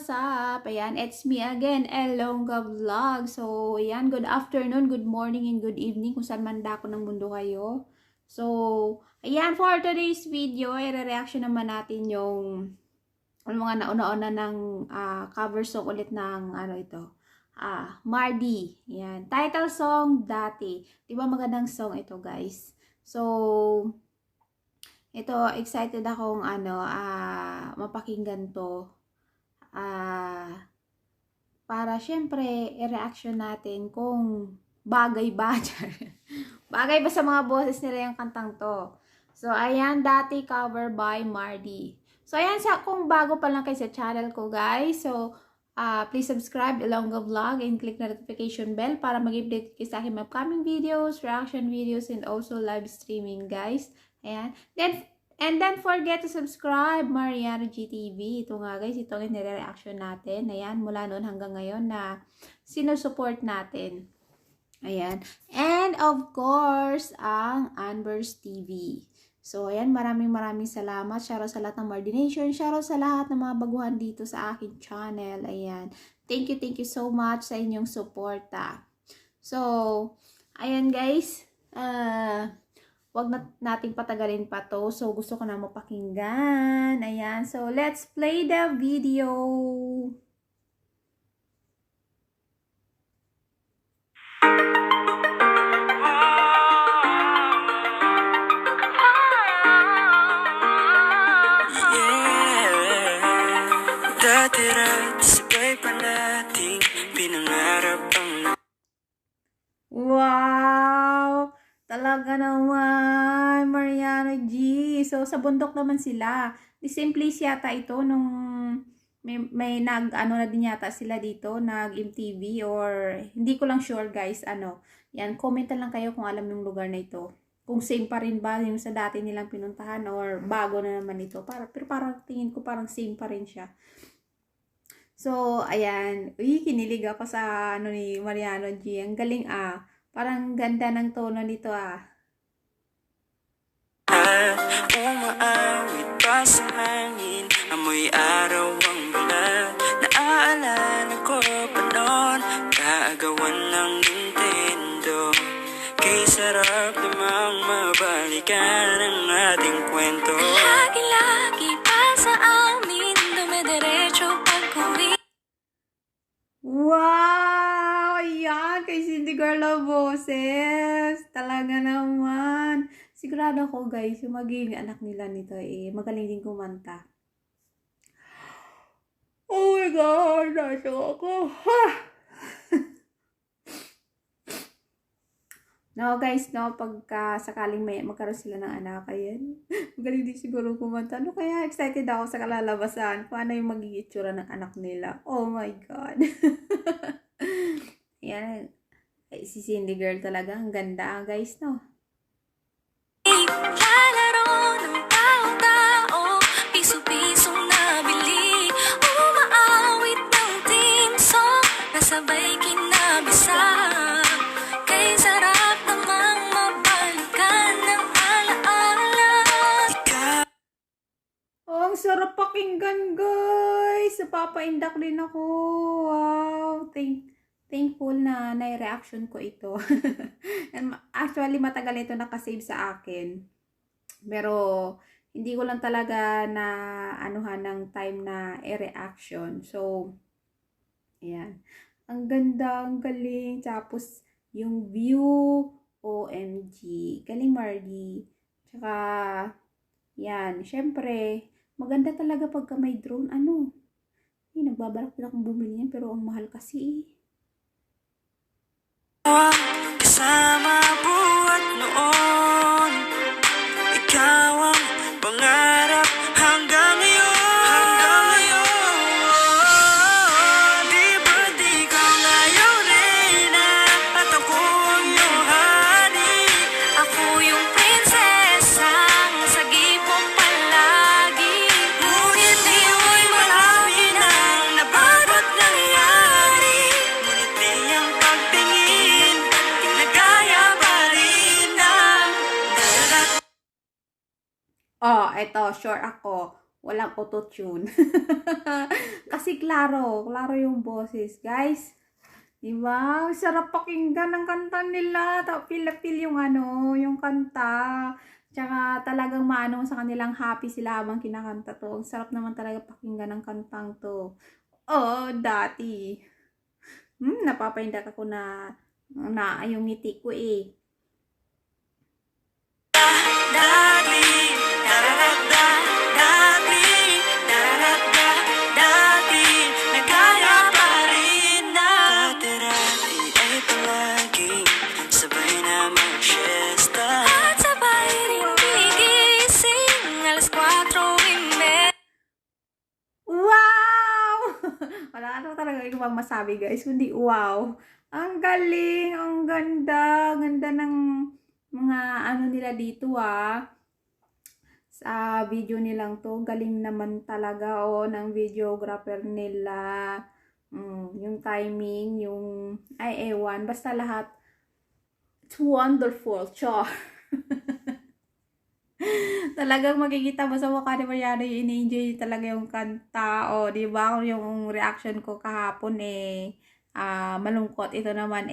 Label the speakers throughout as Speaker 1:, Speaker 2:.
Speaker 1: what's up? Ayan, it's me again, Elongga Vlog. So, ayan, good afternoon, good morning, and good evening kung saan man dako ng mundo kayo. So, ayan, for today's video, i-reaction naman natin yung mga nauna-una ng cover song ulit ng Mardi. Ayan, title song, Dati. Diba magandang song ito, guys? So, ito, excited akong mapakinggan to. Para syempre, i-reaction natin kung bagay ba. Bagay ba sa mga boses nila yung kantang to. So, ayan, Dati cover by Mardi. So, ayan, kung bago pa lang kayo sa channel ko, guys. So, please subscribe Elongga Vlog and click the notification bell para mag-update kayo sa aking upcoming videos, reaction videos, and also live streaming, guys. Ayan. And then forget to subscribe Mariano GTV. Ito nga guys, ito ang nire-reaction natin. Ayan, mula noon hanggang ngayon na sinusupport natin. Ayan. And of course, ang Anvers TV. So, ayan, maraming salamat. Shoutout sa lahat ng Mardi Nation. Shoutout sa lahat ng mga baguhan dito sa aking channel. Ayan. Thank you so much sa inyong suporta. So, ayan guys. Wag na nating patagalin pa to. So, gusto ko na mapakinggan. Ayan. So, let's play the video. Wow! Talaga naman, Mariano G. So, sa bundok naman sila. The same place yata ito nung may na din yata sila dito, nag-MTV or hindi ko lang sure guys, Yan, comment lang kayo kung alam yung lugar na ito. Kung same pa rin ba yung sa dati nilang pinuntahan or bago na naman ito. Pero parang tingin ko parang same pa rin siya. So, ayan. Uy, kinilig ako sa ni Mariano G. Ang galing Parang ganda ng tono nito
Speaker 2: Umaawit pa sa hangin, amoy araw ang balat. Naaalala ko pa noon, kaagawan ng Nintendo. Kay sarap namang mabalikan ang ating kwento. Lagi-lagi pa sa amin, dumidiretso pag-uwi.
Speaker 1: Wow! Ayan, kay Cindy Garla boses. Talaga naman. Sigurado ako guys, yung magiging anak nila nito magaling din kumanta. Oh my God! Nasa ako. No guys, pagka sakaling magkaroon sila ng anak, ayan. Magaling din siguro kumanta. Kaya excited ako sa kalalabasan kung ano yung magiging itsura ng anak nila. Oh my God. Ayan. Si Cindy Girl talaga. Ang ganda guys,
Speaker 2: Lalaro ng tao-tao, piso-pisong nabili. Umaawit ng team song, nasabay kinabisa. Kay sarap namang mabalikan ng alaala.
Speaker 1: Oh, ang sarap pakinggan guys. Napapaindak din ako. Wow. Thankful na na-reaction ko ito. Actually, matagal ito nakasave sa akin. Pero, hindi ko lang talaga na anuhan ng time na i-reaction. So, ayan. Ang ganda, ang galing. Tapos, yung view, OMG. Galing Mardi. Tsaka, yan. Syempre, maganda talaga pagka may drone. Nagbabalak din akong bumili niyan, pero ang mahal kasi
Speaker 2: Kasama buhat noon, ikaw ang pangarap hanggang ngayon. Di ba't ikaw ngayon reyna at ako ang iyong hari? Ako yung prinsesang sagip mo palagi. Ngunit di mo'y marami nang nababat nangyari. Ngunit di ang pagtingin nagaya pa rin ng dalat.
Speaker 1: oh, eto, sure ako. walang auto-tune. Kasi klaro yung boses, guys. Diba? Sarap pakinggan ng kanta nila. Feel yung yung kanta. Tsaka talagang maano sa kanilang happy sila habang kinakanta to. Ang sarap naman talaga pakinggan ng kantang to. Oh, dati. Napapaindak ako na yung ngiti ko eh.
Speaker 2: Dati, dararada, dati, dararada, dati, nagkaya pa rin na dati-dati ay palaging sabay na mag-siesta at sabay rin gigising alas 4:30.
Speaker 1: Wow! Wala talaga ibang masabi, guys, kundi wow. Ang galing, ang ganda ng mga nila dito sa video nilang to. Galing naman talaga ng videographer nila. Yung timing, yung ewan, basta lahat it's wonderful. Char. Talagang makikita mo sa mukha ni Mariano yung in-enjoy talaga yung kanta. O, di ba? Yung reaction ko kahapon malungkot. Ito naman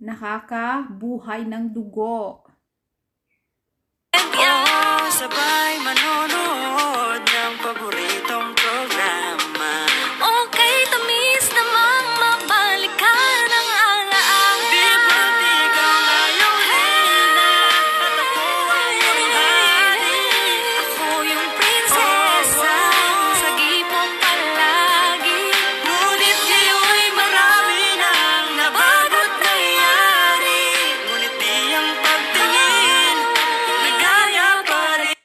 Speaker 1: nakakabuhay ng dugo.
Speaker 2: Sabay manonood ng paboritong programa. Okay, tamis namang mabalikan ang alaala. Di ba't ikaw ngayong reyna at ako ang iyong hari? Ako yung prinsesa, sagip mo palagi. Ngunit ngayon'y marami nang nabago't nangyari. Ngunit di ang pagtingin, nagaya pa rin.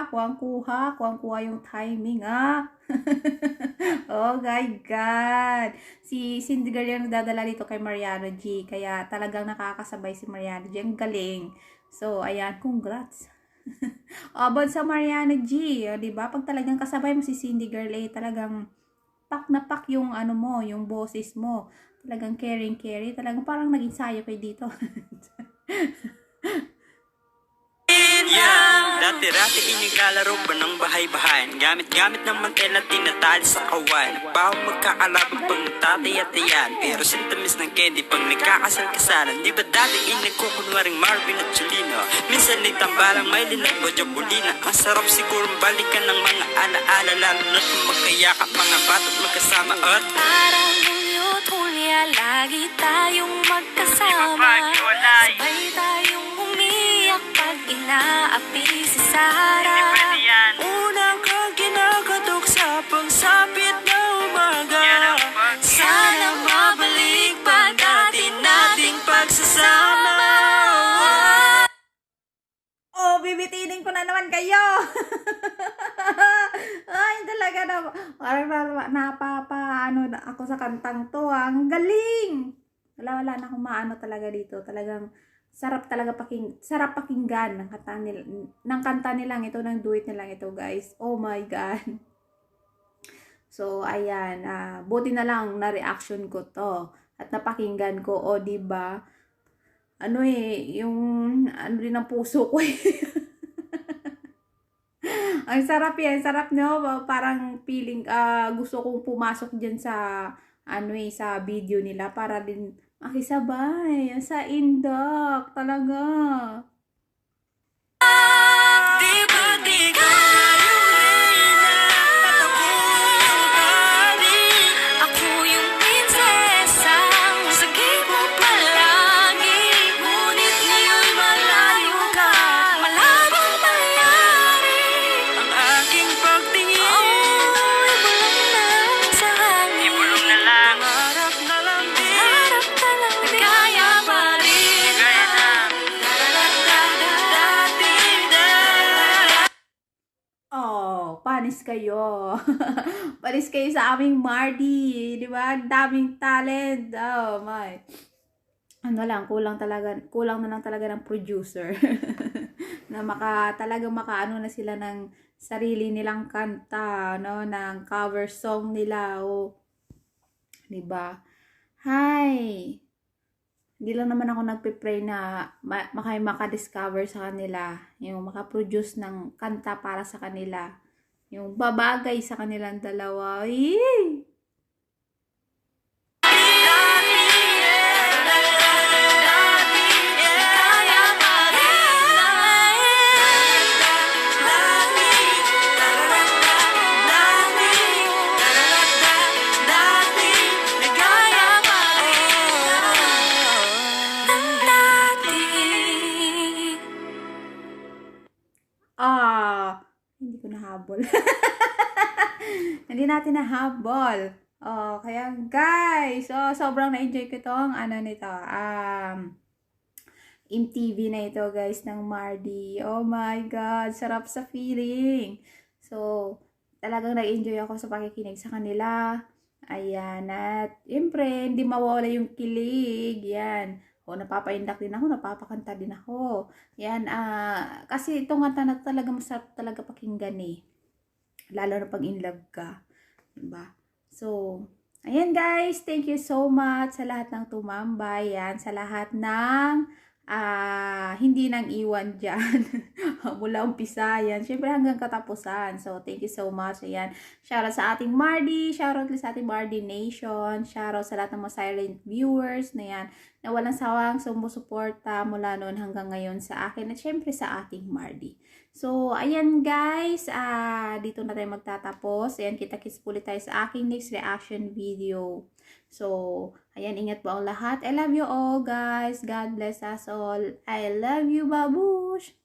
Speaker 1: Kuwang-kuha yung timing, Oh my God. Si Cindy Girl yung nagdadala dito kay Mariano G. Kaya talagang nakakasabay si Mariano G. Ang galing. So, ayan, congrats. About sa Mariano G, diba? Pag talagang kasabay mo si Cindy Girl, talagang pak na pak yung yung boses mo. Talagang caring. Talagang parang nag-ensayo kayo dito.
Speaker 2: Dati-dati inigalaro ba ng bahay-bahayan? Gamit-gamit ng mantel na tinatali sa kawan. Nagbaho magkakalabang pang tatay-atayan. Pero sintamis ng candy pag nagkakasal-kasalan. Di ba dati nagkukunwaring Marvin at Julina? Minsan nagtambalang Maylin at Bojabulina. Ang sarap sigurong balikan ng mga alaala. Lalo na't magkayakap mga bata't magkasama. At parang Julio't Julia, lagi tayong magkasama. Sabay tayong umiyak pag inaapi si Sarah. Unang kang kinakatok sa pagsapit na umaga. Sana mabalik pa dati nating pagsasama.
Speaker 1: Oh, bibitinin ko na naman kayo. Ay, talaga na. Parang ako sa kantang to. Ang galing. Wala na akong maano talaga dito. Talagang sarap pakinggan ng kanta nilang ito, ng duet nilang ito, guys. Oh my God. So, ayan. Buti na lang na reaction ko to. At napakinggan ko. O, diba? Yung din ang puso ko Ang sarap yan. Sarap, no? Parang feeling, gusto kong pumasok dyan sa, sa video nila para din makisabay sa indok. Talaga.
Speaker 2: Di ba di ka ngayong reyna at ako yung hari? Ako yung prinsesa, sagip mo palagi. Ngunit ngayon'y malayo ka, malabong mangyari. Ang aking pagtingin, ibulong na lang harap na lang din, nagkaya pa rin.
Speaker 1: Oh, panis kayo. Panis kayo sa aming Mardy. Di ba? Daming talent. Oh, my. Kulang na lang talaga ng producer. Na talagang makaano na sila ng sarili nilang kanta, no? Ng cover song nila. Oh. Di ba? Hi. Hindi lang naman ako nagpe-pray na maka-discover sa kanila, yung makaproduce ng kanta para sa kanila, yung babagay sa kanilang dalawa. Yee! Hindi ko nahabol. Hindi natin nahabol. Kaya guys, sobrang na-enjoy ko tong nito. MTV na ito guys ng Mardi. Oh my God, sarap sa feeling. So, talagang na-enjoy ako sa pakikinig sa kanila. Ayan, at siyempre, hindi mawala yung kilig. Yan. Napapaindak din ako, napapakanta din ako. Yan, kasi itong kanta na talaga masarap talaga pakinggan eh. Lalo na pag in love ka. Diba? So, ayan guys, thank you so much sa lahat ng tumambay. Yan, sa lahat ng hindi nang iwan dyan. Mula umpisa, yan. Siyempre hanggang katapusan. So, thank you so much. Ayan. Shoutout sa ating Mardi. Shoutout sa ating Mardi Nation. Shoutout sa lahat ng mga silent viewers na yan. Na walang sawang sumusuporta mula noon hanggang ngayon sa akin. At siyempre sa ating Mardi. So, ayan guys. Dito na tayo magtatapos. Ayan, kita-kits ulit tayo sa aking next reaction video. So, ayan, ingat po ang lahat. I love you all, guys. God bless us all. I love you, babush!